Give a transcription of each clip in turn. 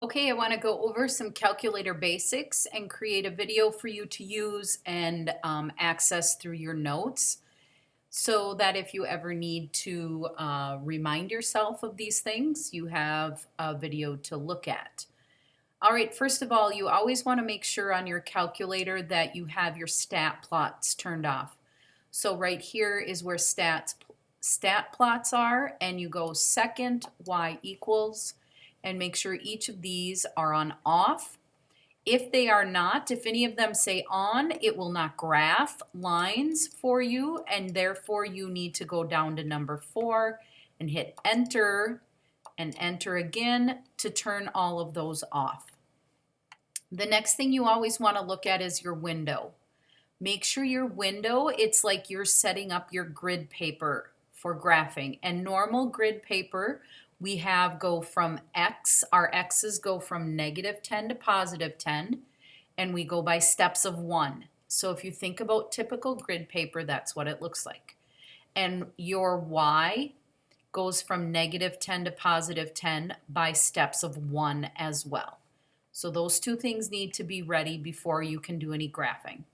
Okay, I want to go over some calculator basics and create a video for you to use and access through your notes so that if you ever need to remind yourself of these things, you have a video to look at. All right, first of all, you always want to make sure on your calculator that you have your stat plots turned off. So right here is where stat plots are, and you go second y equals, and make sure each of these are on off. If they are not, if any of them say on, it will not graph lines for you, and therefore you need to go down to number 4 and hit enter and enter again to turn all of those off. The next thing you always want to look at is your window. Make sure your window, it's like you're setting up your grid paper for graphing. And normal grid paper, we have go from X, our X's go from -10 to +10, and we go by steps of 1. So if you think about typical grid paper, that's what it looks like. And your Y goes from -10 to +10 by steps of 1 as well. So those two things need to be ready before you can do any graphing.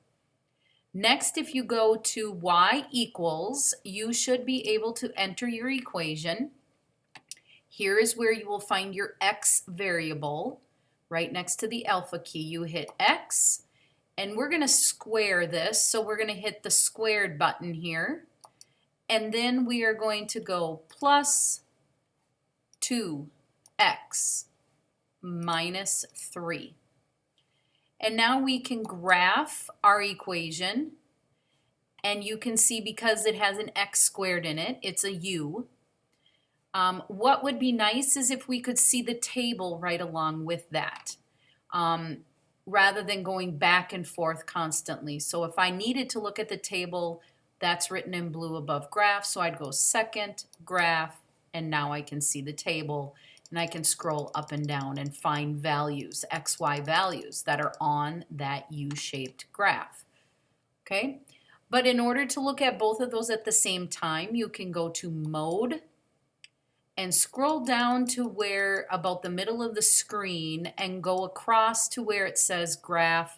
Next, if you go to y equals, you should be able to enter your equation. Here is where you will find your x variable. Right next to the alpha key, you hit x, and we're going to square this. So we're going to hit the squared button here, and then we are going to go plus 2x minus 3. And now we can graph our equation, and you can see because it has an x squared in it, it's a u. What would be nice is if we could see the table right along with that, rather than going back and forth constantly. So if I needed to look at the table, that's written in blue above graph, so I'd go second, graph, and now I can see the table. And I can scroll up and down and find values, XY values that are on that U-shaped graph. Okay? But in order to look at both of those at the same time, you can go to Mode and scroll down to where about the middle of the screen and go across to where it says Graph-Table.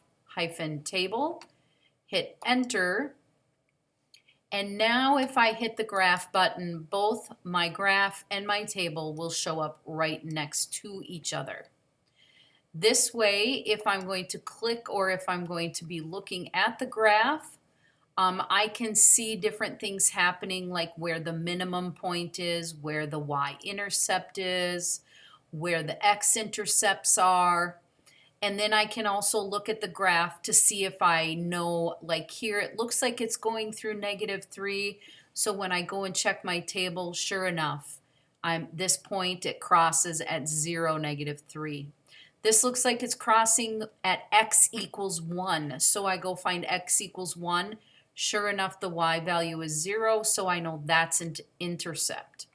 Hit Enter. And now if I hit the graph button, both my graph and my table will show up right next to each other. This way, if I'm going to click or if I'm going to be looking at the graph, I can see different things happening, like where the minimum point is, where the y-intercept is, where the x-intercepts are. And then I can also look at the graph to see if I know, like here, it looks like it's going through -3. So when I go and check my table, sure enough, this point, it crosses at 0, -3. This looks like it's crossing at x equals 1. So I go find x equals 1. Sure enough, the y value is 0. So I know that's an intercept.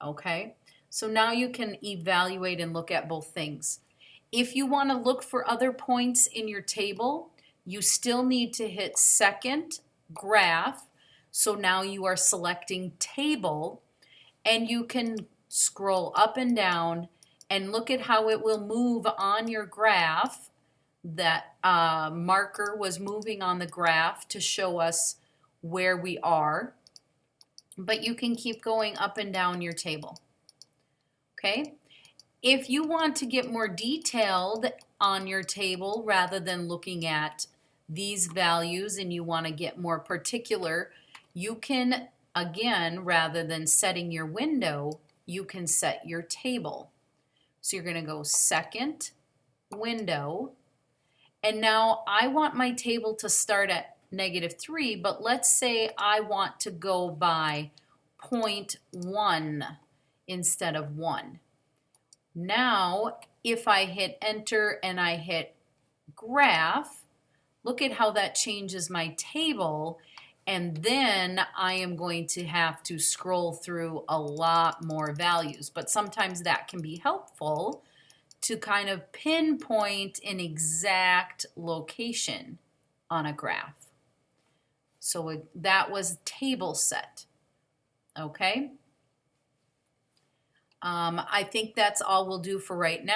Okay, so now you can evaluate and look at both things. If you want to look for other points in your table, you still need to hit second, graph. So now you are selecting table, and you can scroll up and down and look at how it will move on your graph. That marker was moving on the graph to show us where we are, but you can keep going up and down your table. Okay? If you want to get more detailed on your table rather than looking at these values and you want to get more particular, you can, again, rather than setting your window, you can set your table. So you're going to go second, window, and now I want my table to start at -3, but let's say I want to go by 0.1 instead of 1. Now, if I hit enter and I hit graph, look at how that changes my table, and then I am going to have to scroll through a lot more values. But sometimes that can be helpful to kind of pinpoint an exact location on a graph. So that was table set. Okay? I think that's all we'll do for right now.